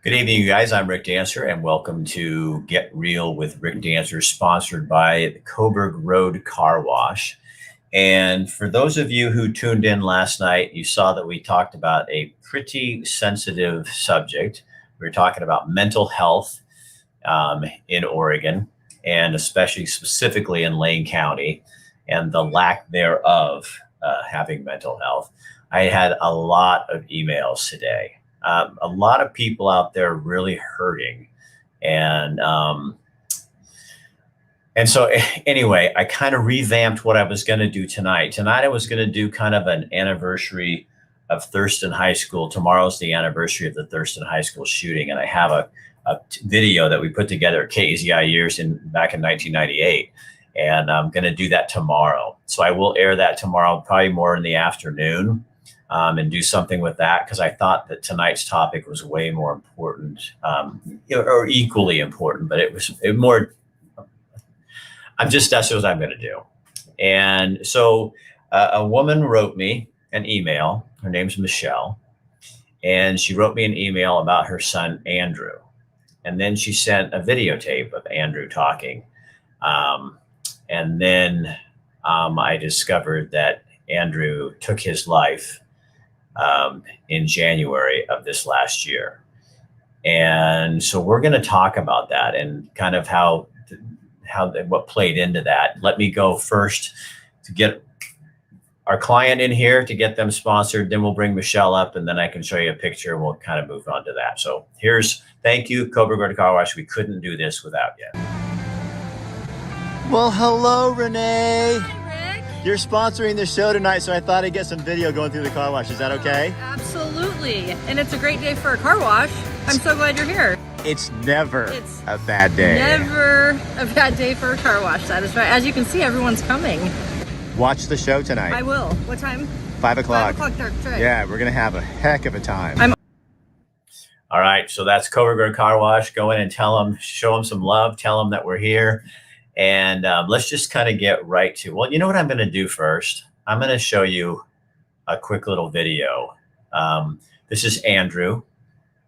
Good evening, you guys. I'm Rick Dancer, and welcome to Get Real with Rick Dancer, sponsored by the Coburg Road Car Wash. And for those of you who tuned in last night, you saw that we talked about a pretty sensitive subject. We were talking about mental health in Oregon, and especially specifically in Lane County, and the lack thereof having mental health. I had a lot of emails today. A lot of people out there really hurting, and so anyway, I kind of revamped what I was going to do tonight. Tonight I was going to do kind of an anniversary of Thurston High School. Tomorrow's the anniversary of the Thurston High School shooting, and I have a video that we put together at KZI years back in 1998, and I'm going to do that tomorrow. So I will air that tomorrow, probably more in the afternoon, and do something with that, because I thought that tonight's topic was way more important, or equally important, but it was more. That's what I'm going to do. And so a woman wrote me an email. Her name's Michelle, and she wrote me an email about her son Andrew. And then she sent a videotape of Andrew talking. And then I discovered that Andrew took his life in January of this last year. And so we're going to talk about that and kind of what played into that. Let me go first to get our client in here to get them sponsored. Then we'll bring Michelle up, and then I can show you a picture, and we'll kind of move on to that. So thank you, Coburg Road Car Wash. We couldn't do this without you. Well, hello, Renee. Hi, Rick. You're sponsoring the show tonight, so I thought I'd get some video going through the car wash. Is that okay? Absolutely. And it's a great day for a car wash. I'm so glad you're here. It's never a bad day. Never a bad day for a car wash. That is right. As you can see, everyone's coming. Watch the show tonight. I will. What time? 5 o'clock. 5 o'clock, that's right. Yeah, we're going to have a heck of a time. All right. So that's Coburg Road Car Wash. Go in and show them some love. Tell them that we're here. And let's just kind of get right to, well, you know what I'm going to do first? I'm going to show you a quick little video. This is Andrew.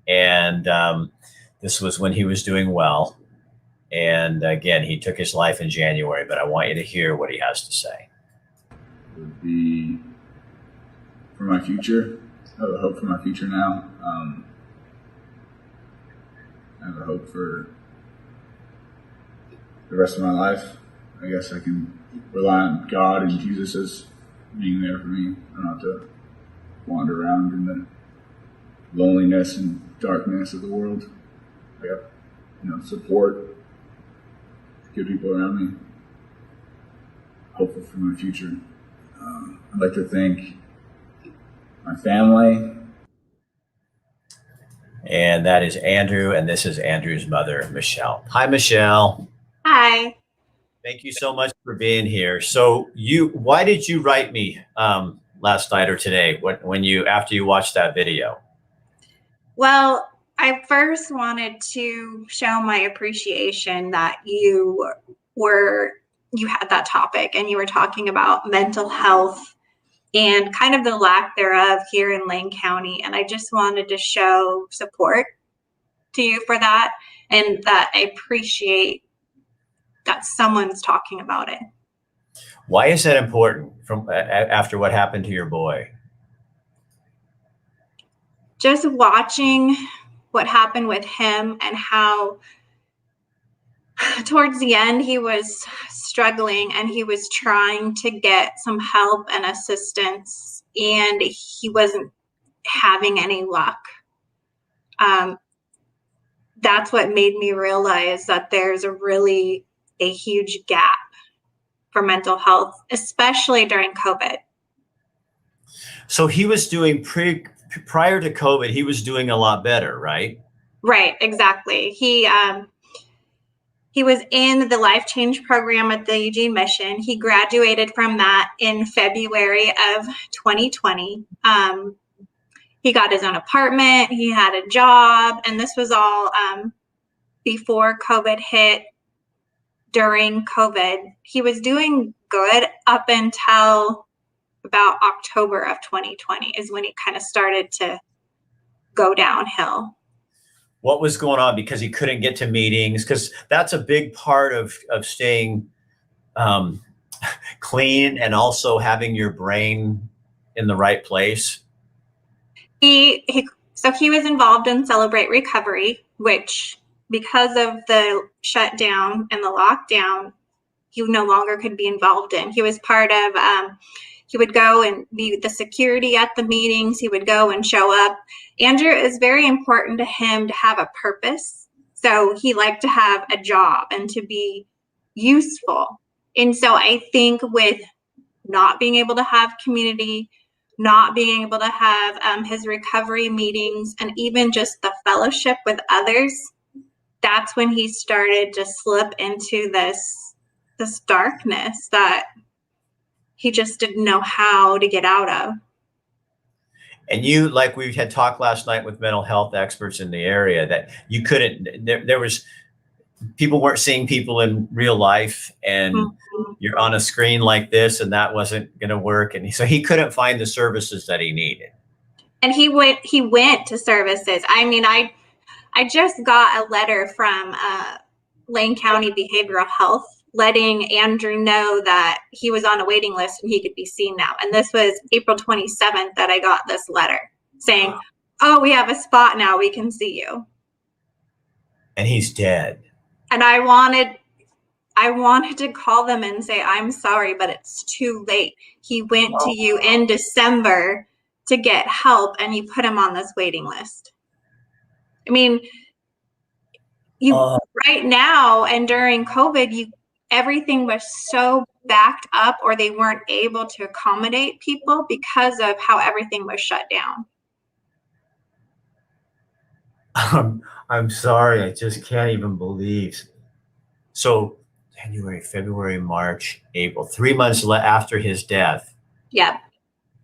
And this was when he was doing well. And again, he took his life in January, but I want you to hear what he has to say. It would be for my future. I have a hope for my future now. I have a hope for the rest of my life. I guess I can rely on God and Jesus as being there for me. I don't have to wander around in the loneliness and darkness of the world. I got, support, good people around me, hopeful for my future. I'd like to thank my family. And that is Andrew, and this is Andrew's mother, Michelle. Hi, Michelle. Hi. Thank you so much for being here. So why did you write me last night or today after you watched that video? Well, I first wanted to show my appreciation that you had that topic and you were talking about mental health and kind of the lack thereof here in Lane County. And I just wanted to show support to you for that, and that I appreciate that someone's talking about it. Why is that important after what happened to your boy? Just watching what happened with him and how towards the end he was struggling and he was trying to get some help and assistance, and he wasn't having any luck. That's what made me realize that there's a huge gap for mental health, especially during COVID. So he was doing prior to COVID, he was doing a lot better, right? Right, exactly. He was in the Life Change program at the Eugene Mission. He graduated from that in February of 2020. He got his own apartment. He had a job, and this was all before COVID hit. During COVID, he was doing good up until about October of 2020 is when he kind of started to go downhill. what was going on because he couldn't get to meetings, because that's a big part of staying um, clean and also having your brain in the right place. So he was involved in Celebrate Recovery, which because of the shutdown and the lockdown, he no longer could be involved in. He was part of, he would go and be the security at the meetings. He would go and show up. Andrew, is very important to him to have a purpose. So he liked to have a job and to be useful. And so I think with not being able to have community, not being able to have his recovery meetings, and even just the fellowship with others, that's when he started to slip into this darkness that he just didn't know how to get out of. And you, like we had talked last night with mental health experts in the area, that you couldn't, there was, people weren't seeing people in real life, and you're on a screen like this, and that wasn't going to work. And so he couldn't find the services that he needed. And he went to services. I mean, I just got a letter from Lane County Behavioral Health letting Andrew know that he was on a waiting list and he could be seen now. And this was April 27th that I got this letter saying, oh, we have a spot now, we can see you. And he's dead. And I wanted to call them and say, I'm sorry, but it's too late. He went to you in December to get help, and you put him on this waiting list. I mean, right now and during COVID, everything was so backed up, or they weren't able to accommodate people because of how everything was shut down. I'm sorry. I just can't even believe. So January, February, March, April, 3 months after his death. Yep.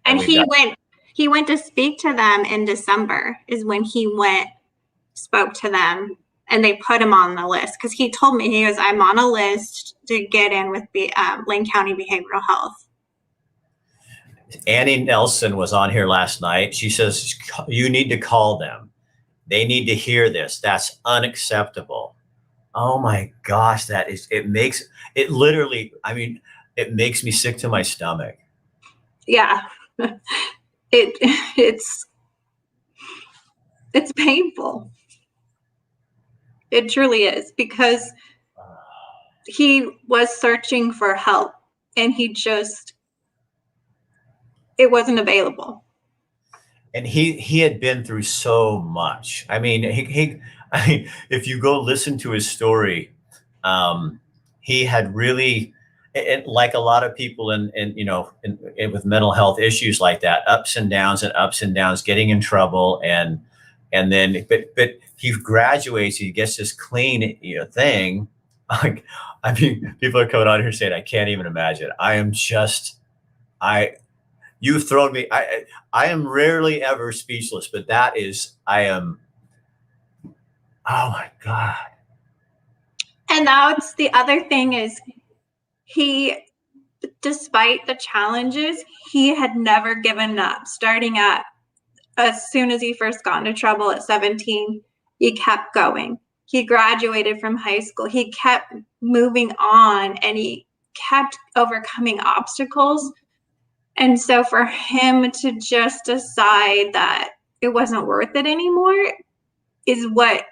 And he went to speak to them in December is when he spoke to them, and they put him on the list because he told me, he goes, I'm on a list to get in with the Lane County Behavioral Health. Annie Nelson was on here last night. She says, you need to call them. They need to hear this. That's unacceptable. Oh my gosh, it makes me sick to my stomach. Yeah. It's painful. It truly is, because he was searching for help and it wasn't available. And he had been through so much. I mean, if you go listen to his story, he had really, like a lot of people in with mental health issues like that, ups and downs, getting in trouble, and then but he graduates, he gets this clean thing. Like, I mean, people are coming on here saying, I can't even imagine. You've thrown me. I am rarely ever speechless, but I am. Oh my God. And that's the other thing is despite the challenges, he had never given up. Starting as soon as he first got into trouble at 17, he kept going. He graduated from high school. He kept moving on, and he kept overcoming obstacles. And so for him to just decide that it wasn't worth it anymore is what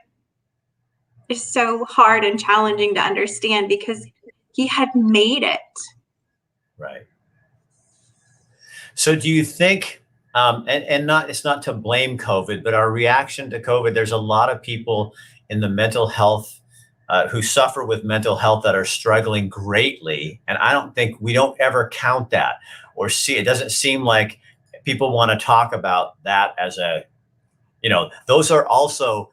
is so hard and challenging to understand, because he had made it. Right. So do you think, it's not to blame COVID, but our reaction to COVID, there's a lot of people in the mental health who suffer with mental health that are struggling greatly. And we don't ever count that or see, it doesn't seem like people want to talk about that as those are also,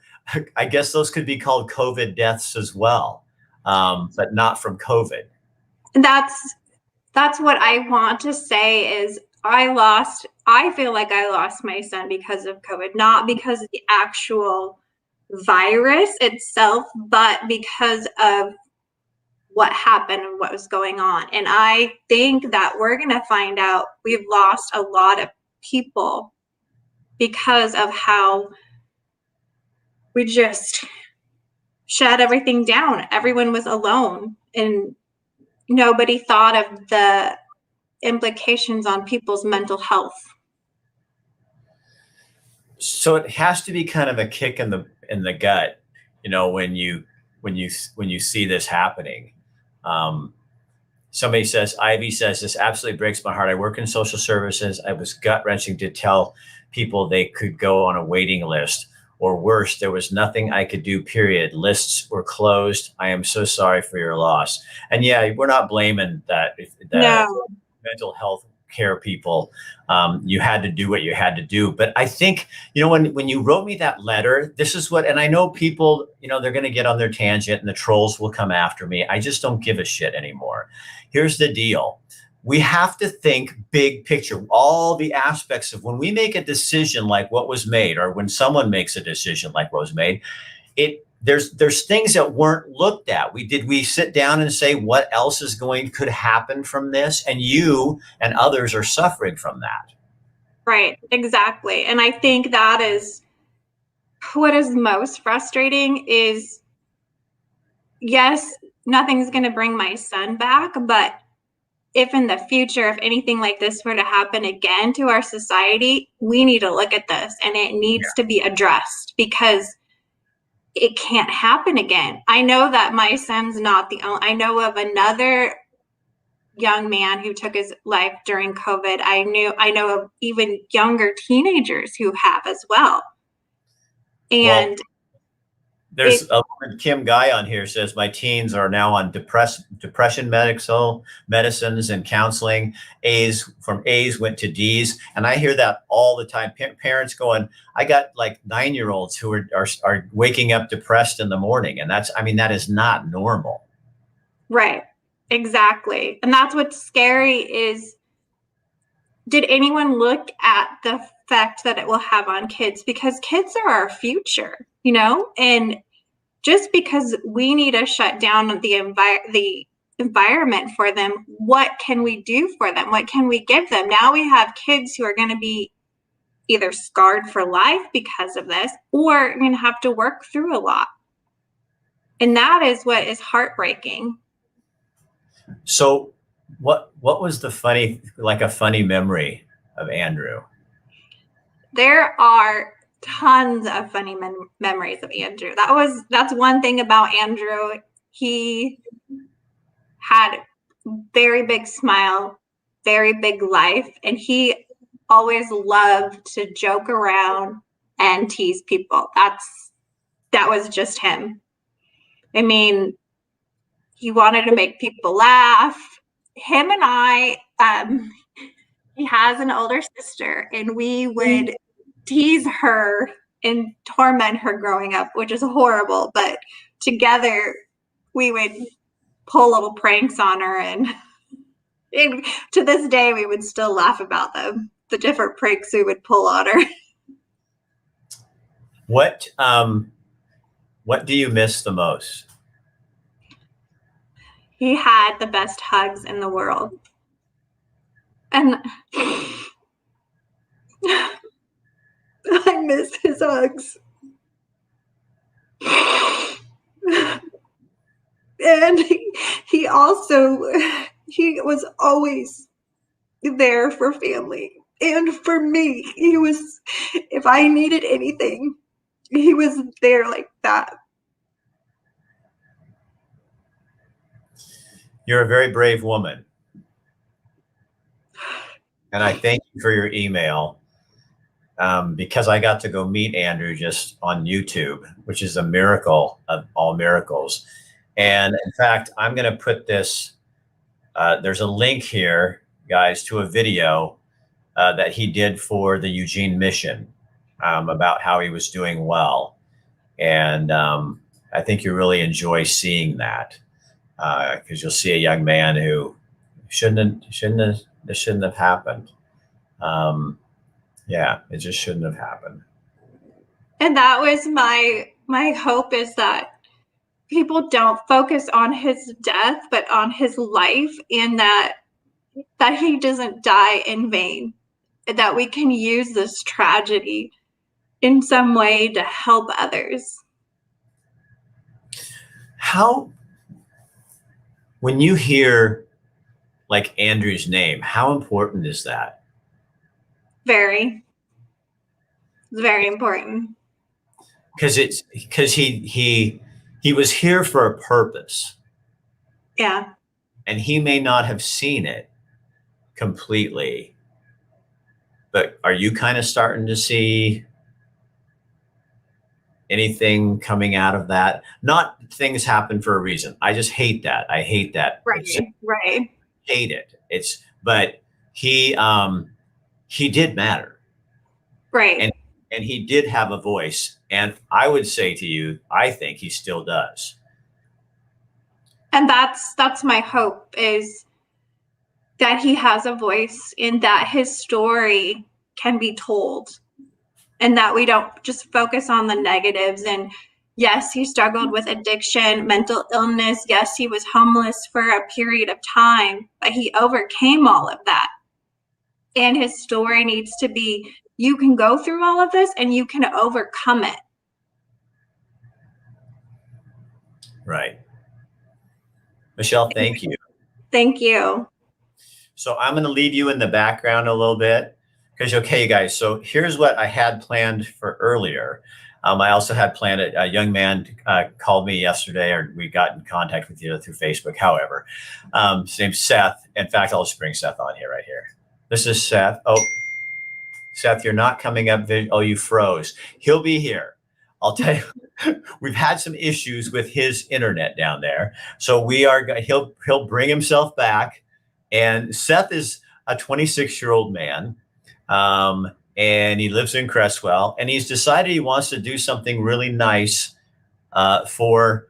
I guess those could be called COVID deaths as well, but not from COVID. That's what I want to say is I feel like I lost my son because of COVID, not because of the actual virus itself, but because of what happened and what was going on. And I think that we're going to find out we've lost a lot of people because of how we just shut everything down. Everyone was alone, and nobody thought of the implications on people's mental health. So it has to be kind of a kick in the gut, when you see this happening. Somebody says, Ivy says, this absolutely breaks my heart. I work in social services. I was gut wrenching to tell people they could go on a waiting list, or worse, there was nothing I could do, period. Lists were closed. I am so sorry for your loss. And yeah, we're not blaming that No. mental health care people. You had to do what you had to do. But I think, when you wrote me that letter, this is what, and I know people, they're going to get on their tangent and the trolls will come after me. I just don't give a shit anymore. Here's the deal. We have to think big picture, all the aspects of when we make a decision like what was made, or when someone makes a decision like what was made, there's things that weren't looked at. We sit down and say, what else could happen from this? And you and others are suffering from that. Right, exactly. And I think that is what is most frustrating is, yes, nothing's going to bring my son back, but if in the future, if anything like this were to happen again to our society, we need to look at this and it needs to be addressed, because it can't happen again. I know that my son's not the only, I know of another young man who took his life during COVID. I know of even younger teenagers who have as well. And there's a woman, Kim Guy, on here says, my teens are now on depression medicines and counseling. From A's went to D's. And I hear that all the time. Parents going, I got like 9-year-olds who are waking up depressed in the morning. And that is not normal. Right. Exactly. And that's what's scary is, did anyone look at the effect that it will have on kids? Because kids are our future, and just because we need to shut down the environment for them, what can we do for them? What can we give them? Now we have kids who are going to be either scarred for life because of this, or going to have to work through a lot. And that is what is heartbreaking. So what was a funny memory of Andrew? There are tons of funny memories of Andrew. That's one thing about Andrew. He had very big smile, very big life, and he always loved to joke around and tease people. That was just him. I mean, he wanted to make people laugh. Him and I, he has an older sister, and we would tease her and torment her growing up, which is horrible. But together, we would pull little pranks on her, and to this day, we would still laugh about them, the different pranks we would pull on her. What do you miss the most? He had the best hugs in the world. And I miss his hugs. And he was always there for family and for me. If I needed anything, he was there like that. You're a very brave woman. And I thank you for your email, because I got to go meet Andrew just on YouTube, which is a miracle of all miracles. And in fact, I'm going to put this, there's a link here, guys, to a video that he did for the Eugene mission about how he was doing well. And I think you really enjoy seeing that, because you'll see a young man who shouldn't have happened. It just shouldn't have happened. And that was my hope, is that people don't focus on his death, but on his life, and that he doesn't die in vain, that we can use this tragedy in some way to help others. How, when you hear like Andrew's name, how important is that? Very, very important. Because he was here for a purpose, Yeah. and he may not have seen it completely, but are you kind of starting to see anything coming out of that? Not things happen for a reason. I just hate that. I hate that. Right. Hate it. But he did matter. Right. And he did have a voice. And I would say to you, I think he still does. And that's my hope, is that he has a voice, and that his story can be told, and that we don't just focus on the negatives. And yes, he struggled with addiction, mental illness. Yes, he was homeless for a period of time, but he overcame all of that. And his story needs to be, you can go through all of this and you can overcome it. Right. Michelle, thank you. Thank you. So I'm going to leave you in the background a little bit because, okay, you guys, so here's what I had planned for earlier. I also had planned a young man called me yesterday, or we got in contact with you through Facebook. However, his name's Seth. In fact, I'll just bring Seth on here right here. This is Seth. Oh, Seth, you're not coming up. Oh, you froze. He'll be here. I'll tell you, we've had some issues with his internet down there. So he'll bring himself back. And Seth is a 26-year-old man. And he lives in Crestwell, and he's decided he wants to do something really nice for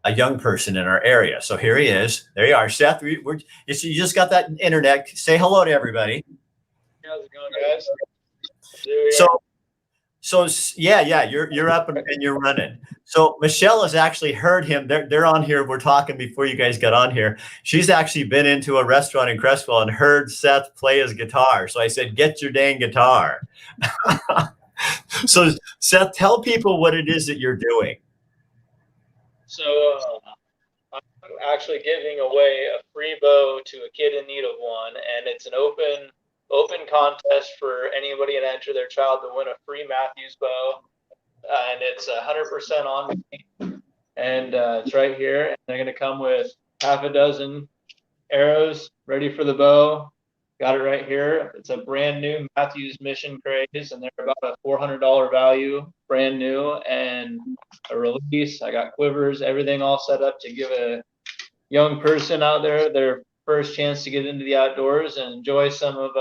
a young person in our area. So here he is. There you are, Seth. You just got that internet. Say hello to everybody. How's it going, guys? So yeah, you're up and you're running. So Michelle has actually heard him. They're on here. We're talking before you guys got on here. She's actually been into a restaurant in Crestwell and heard Seth play his guitar. So I said, "Get your dang guitar." So Seth, tell people what it is that you're doing. So I'm actually giving away a free bow to a kid in need of one, and it's an open contest for anybody to enter their child to win a free Matthews bow, and it's 100% on me, and it's right here. And they're going to come with half a dozen arrows ready for the bow. Got it right here. It's a brand new Matthews Mission Craze, and they're about a $400 value, brand new, and a release. I got quivers, everything all set up to give a young person out there their first chance to get into the outdoors and enjoy some of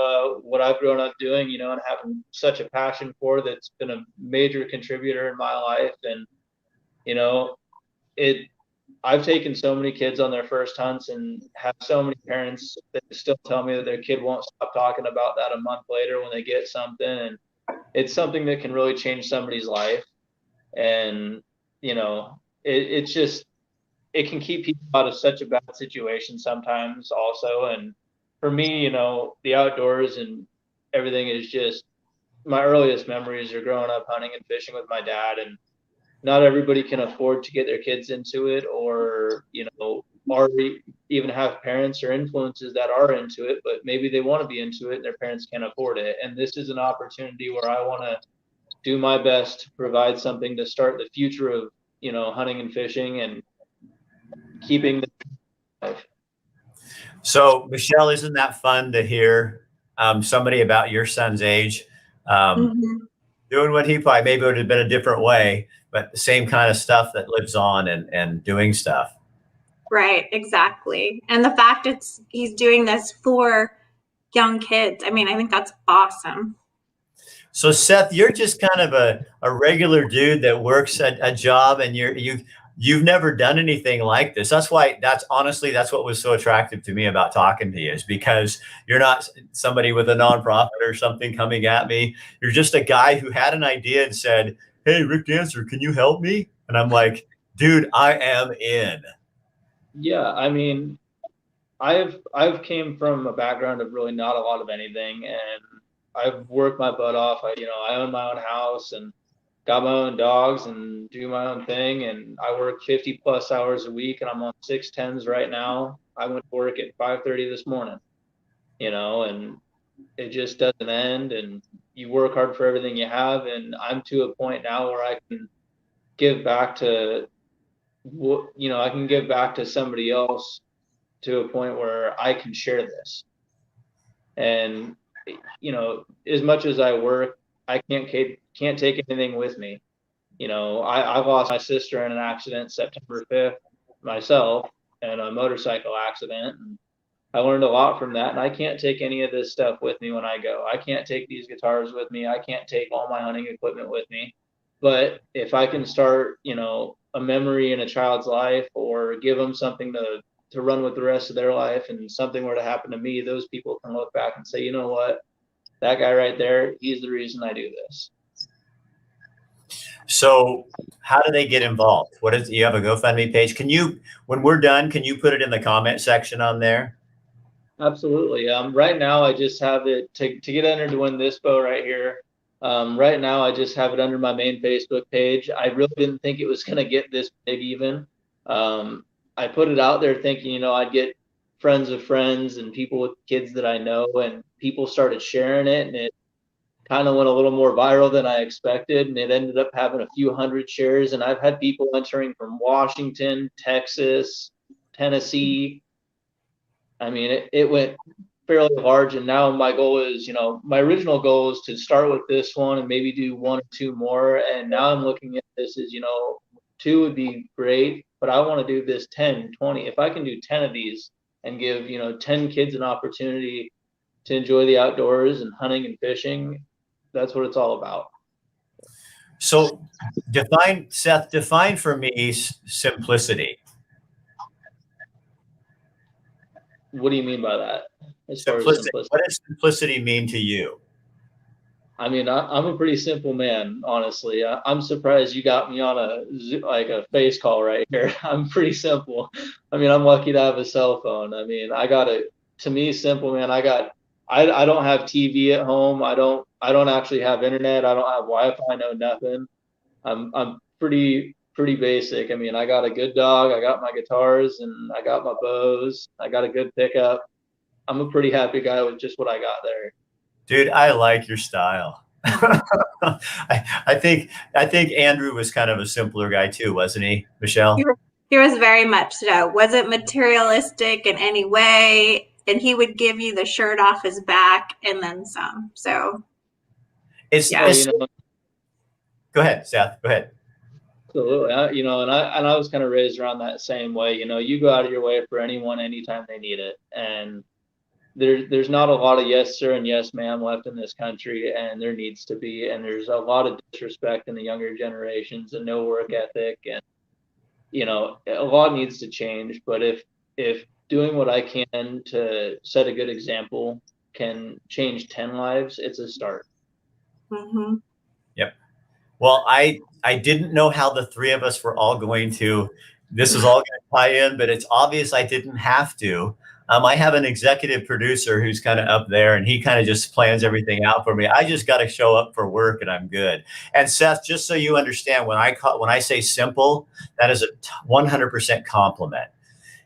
what I've grown up doing, and having such a passion for. That's been a major contributor in my life. And I've taken so many kids on their first hunts, and have so many parents that still tell me that their kid won't stop talking about that a month later when they get something. And it's something that can really change somebody's life. And it's just, it can keep people out of such a bad situation sometimes also. And for me, the outdoors and everything is just, my earliest memories are growing up hunting and fishing with my dad. And not everybody can afford to get their kids into it, or or even have parents or influences that are into it, but maybe they want to be into it and their parents can't afford it. And this is an opportunity where I want to do my best to provide something to start the future of hunting and fishing and keeping the life. So Michelle, isn't that fun to hear somebody about your son's age doing what he probably, maybe it would have been a different way, but the same kind of stuff that lives on and doing stuff. Right, exactly. And the fact he's doing this for young kids, I think that's awesome. So Seth, you're just kind of a regular dude that works a job, and you've never done anything like this. That's what was so attractive to me about talking to you, is because you're not somebody with a nonprofit or something coming at me. You're just a guy who had an idea and said, "Hey, Rick Dancer, can you help me?" And I'm like, dude, I am in. Yeah, I've came from a background of really not a lot of anything, and I've worked my butt off. I own my own house, and got my own dogs and do my own thing. And I work 50 plus hours a week, and I'm on 610s right now. I went to work at 5:30 this morning, and it just doesn't end. And you work hard for everything you have. And I'm to a point now where I can give back to I can give back to somebody else to a point where I can share this. And as much as I work, I can't take anything with me. I lost my sister in an accident September 5th myself, in a motorcycle accident. And I learned a lot from that, and I can't take any of this stuff with me when I go. I can't take these guitars with me. I can't take all my hunting equipment with me. But if I can start, a memory in a child's life, or give them something to run with the rest of their life, and something were to happen to me, those people can look back and say, you know what, that guy right there, he's the reason I do this. So how do they get involved? You have a GoFundMe page? When we're done, can you put it in the comment section on there? Absolutely. Right now I just have it to get entered to win this bow right here. Right now I just have it under my main Facebook page. I really didn't think it was going to get this big even. I put it out there thinking, I'd get friends of friends and people with kids that I know, and people started sharing it, and it kind of went a little more viral than I expected, and it ended up having a few hundred shares. And I've had people entering from Washington, Texas, Tennessee. I mean, it went fairly large, and now my goal is, my original goal is to start with this one and maybe do one or two more. And now I'm looking at this as, 2 would be great, but I want to do this 10, 20. If I can do 10 of these and give, 10 kids an opportunity to enjoy the outdoors and hunting and fishing, that's what it's all about. So define for me simplicity. What do you mean by that? Simplicity. What does simplicity mean to you? I mean, I'm a pretty simple man, honestly. I'm surprised you got me on a face call right here. I'm pretty simple. I mean, I'm lucky to have a cell phone. I mean, to me, simple, man. I don't have TV at home. I don't actually have internet. I don't have Wi-Fi. No, nothing. I'm pretty basic. I mean, I got a good dog. I got my guitars, and I got my bows. I got a good pickup. I'm a pretty happy guy with just what I got there. Dude, I like your style. I think Andrew was kind of a simpler guy too, wasn't he, Michelle? He was very much so. Wasn't materialistic in any way, and he would give you the shirt off his back and then some. So, go ahead, Seth. Go ahead. Absolutely. And I was kind of raised around that same way. You go out of your way for anyone, anytime they need it, and there's not a lot of yes sir and yes ma'am left in this country, and there needs to be. And there's a lot of disrespect in the younger generations, and no work ethic, and a lot needs to change. But if doing what I can to set a good example can change 10 lives, it's a start. Mm-hmm. Yep. Well, I didn't know how the three of us were all going to. This is all going to tie in, but it's obvious I didn't have to. I have an executive producer who's kind of up there, and he kind of just plans everything out for me. I just got to show up for work, and I'm good. And Seth, just so you understand, when I say simple, that is a 100% compliment,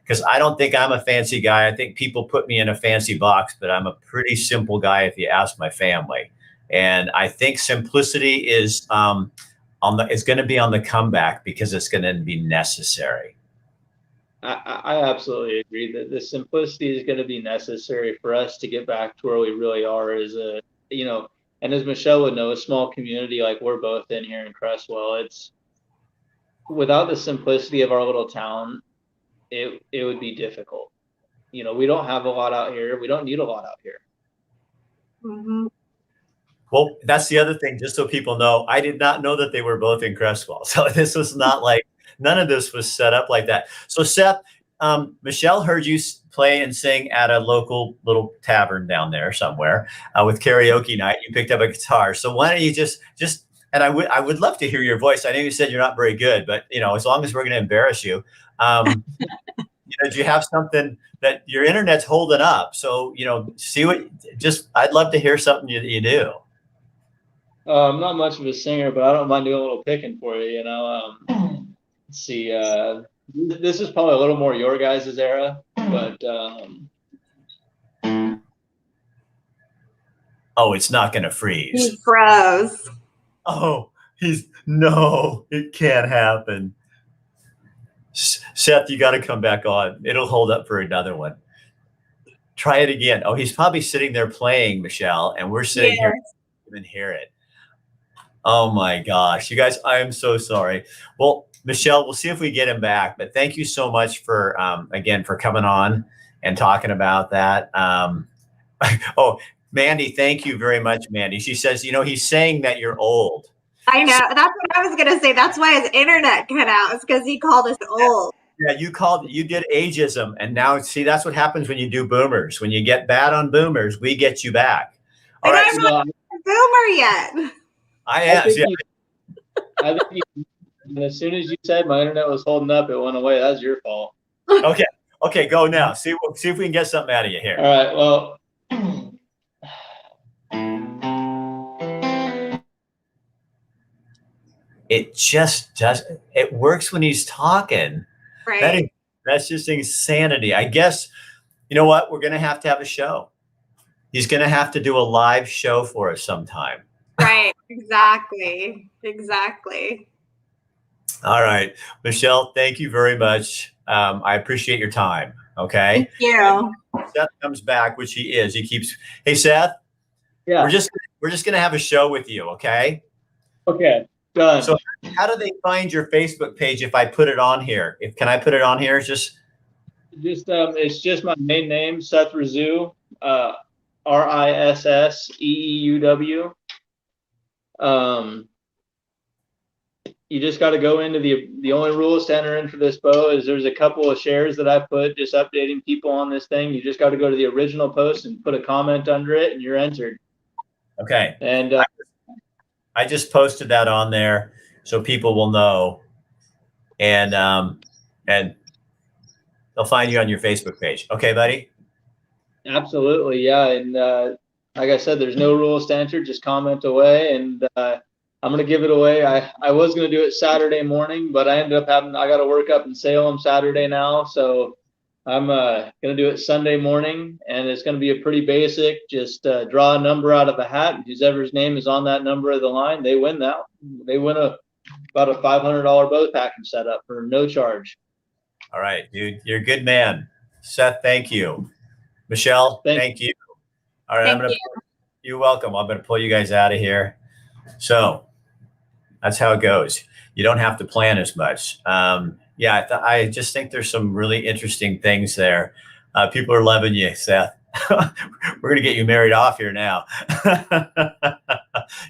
because I don't think I'm a fancy guy. I think people put me in a fancy box, but I'm a pretty simple guy if you ask my family. And I think simplicity is it's going to be on the comeback, because it's going to be necessary. I absolutely agree that the simplicity is going to be necessary for us to get back to where we really are as and as Michelle would know, a small community like we're both in here in Cresswell, it's without the simplicity of our little town, it would be difficult. We don't have a lot out here. We don't need a lot out here. Mm-hmm. Well, that's the other thing, just so people know, I did not know that they were both in Cresswell. So this was not like, none of this was set up like that. So Seth, Michelle heard you play and sing at a local little tavern down there somewhere with karaoke night. You picked up a guitar. So why don't you just, and I would love to hear your voice. I know you said you're not very good, but as long as we're going to embarrass you, do you have something that your internet's holding up? So, I'd love to hear something you do. I'm not much of a singer, but I don't mind doing a little picking for you. You know, let's see. This is probably a little more your guys' era, but Oh, it's not going to He freeze. froze. Oh, no, it can't happen. Seth, you got to come back on. It'll hold up for another one. Try it again. Oh, he's probably sitting there playing, Michelle, and we're sitting here and hear it. Oh my gosh, you guys, I am so sorry. Well, Michelle, we'll see if we get him back. But thank you so much for again for coming on and talking about that. Oh, Mandy, thank you very much, Mandy. She says, he's saying that you're old. I know. That's what I was gonna say. That's why his internet cut out. It's because he called us old. Yeah, you did ageism, and now see that's what happens when you do boomers. When you get bad on boomers, we get you back. All And right, I'm not a boomer yet. I am. I think as soon as you said my internet was holding up, it went away. That's your fault. Okay, go now. See if we can get something out of you here. All right. Well. It just does. It works when he's talking. Right. That's just insanity. I guess, you know what? We're going to have a show. He's going to have to do a live show for us sometime. Right. Exactly. All right. Michelle, thank you very much. I appreciate your time. Okay. Thank you. Seth comes back, which he is. He keeps, hey, Seth. Yeah. We're just going to have a show with you. Okay. Okay. Done. So how do they find your Facebook page if I put it on here? Can I put it on here? It's just my main name, Seth Rizzu, RISSEEUW. You just got to go into the only rules to enter in for this bow is there's a couple of shares that I put just updating people on this thing. You just got to go to the original post and put a comment under it, and you're entered. Okay. And I just posted that on there so people will know, and they'll find you on your Facebook page. Okay, buddy? Absolutely, yeah. And like I said, there's no rules to enter. Just comment away, and I'm gonna give it away. I was gonna do it Saturday morning, but I ended up I got to work up in Salem Saturday now, so I'm gonna do it Sunday morning, and it's gonna be a pretty basic. Just draw a number out of a hat, and whoever's name is on that number of the line, they win that. They win about a $500 bow package setup for no charge. All right, dude, you're a good man. Seth, thank you. Michelle, thank you. All right, you're welcome. I'm gonna pull you guys out of here. So that's how it goes. You don't have to plan as much. Yeah, I just think there's some really interesting things there. People are loving you, Seth. We're going to get you married off here now.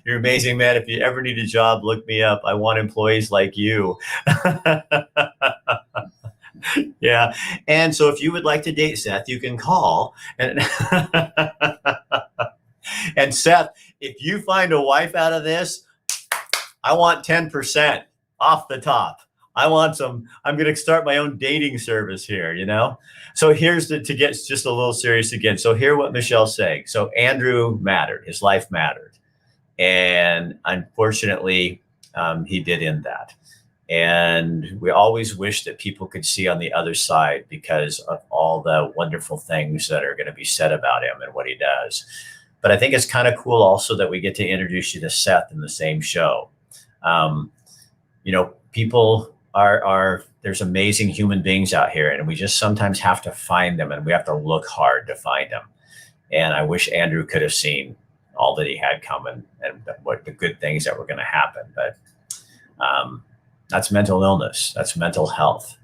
You're amazing, man. If you ever need a job, look me up. I want employees like you. Yeah. And so if you would like to date Seth, you can call. And Seth, if you find a wife out of this, I want 10% off the top. I'm going to start my own dating service here, So here's to get just a little serious again. So hear what Michelle's saying. So Andrew mattered. His life mattered. And unfortunately, he did end that. And we always wish that people could see on the other side because of all the wonderful things that are going to be said about him and what he does. But I think it's kind of cool also that we get to introduce you to Seth in the same show. People there's amazing human beings out here, and we just sometimes have to find them, and we have to look hard to find them. And I wish Andrew could have seen all that he had coming and what the good things that were going to happen. But that's mental illness. That's mental health.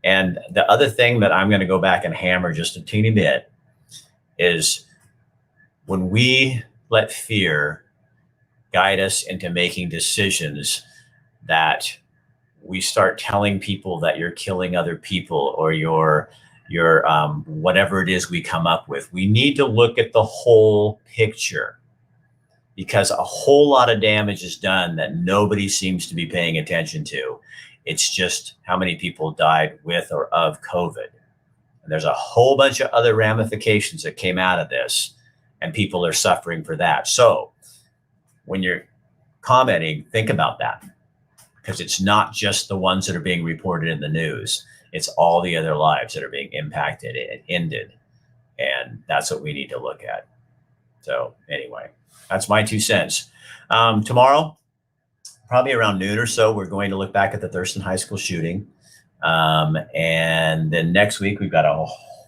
And the other thing that I'm going to go back and hammer just a teeny bit is when we let fear guide us into making decisions that we start telling people that you're killing other people or you're whatever it is we come up with. We need to look at the whole picture because a whole lot of damage is done that nobody seems to be paying attention to. It's just how many people died with or of COVID. And there's a whole bunch of other ramifications that came out of this, and people are suffering for that. So when you're commenting, think about that, because it's not just the ones that are being reported in the news. It's all the other lives that are being impacted and ended. And that's what we need to look at. So anyway, that's my 2 cents. Tomorrow, probably around noon or so, we're going to look back at the Thurston High School shooting. And then next week, we've got a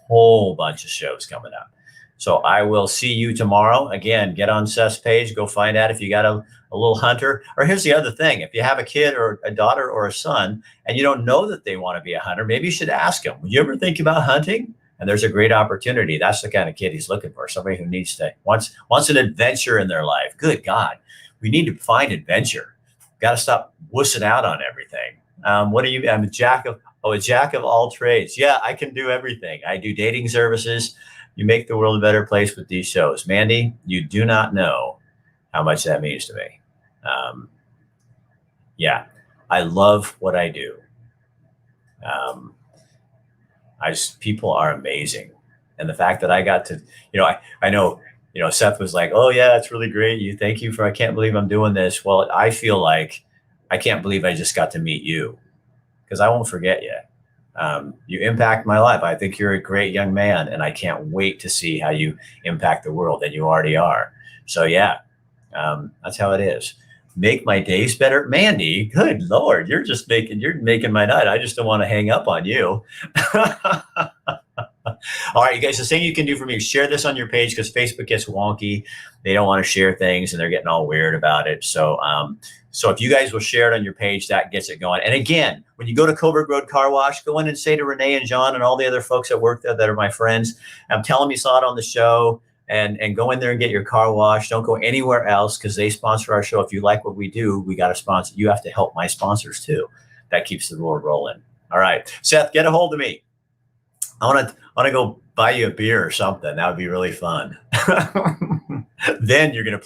whole bunch of shows coming up. So I will see you tomorrow. Again, get on Seth's page, go find out if you got a little hunter. Or here's the other thing. If you have a kid or a daughter or a son and you don't know that they want to be a hunter, maybe you should ask them, would you ever think about hunting? And there's a great opportunity. That's the kind of kid he's looking for. Somebody who wants an adventure in their life. Good God. We need to find adventure. Got to stop wussing out on everything. I'm a jack of all trades. Yeah, I can do everything. I do dating services. You make the world a better place with these shows. Mandy, you do not know how much that means to me. Yeah, I love what I do. People are amazing. And the fact that I got to, I know, Seth was like, oh yeah, it's really great. Thank you I can't believe I'm doing this. Well, I feel like I can't believe I just got to meet you, because I won't forget you. You impact my life. I think you're a great young man, and I can't wait to see how you impact the world, and you already are. So yeah, that's how it is. Make my days better. Mandy, good Lord, you're making my night. I just don't want to hang up on you. All right, you guys, the thing you can do for me is share this on your page, because Facebook gets wonky. They don't want to share things, and they're getting all weird about it. So, so if you guys will share it on your page, that gets it going. And again, when you go to Coburg Road Car Wash, go in and say to Renee and John and all the other folks that work there that are my friends, tell them you saw it on the show, and go in there and get your car washed. Don't go anywhere else, because they sponsor our show. If you like what we do, we got to sponsor. You have to help my sponsors too. That keeps the road rolling. All right, Seth, get a hold of me. I want to go buy you a beer or something. That would be really fun. Then you're going to play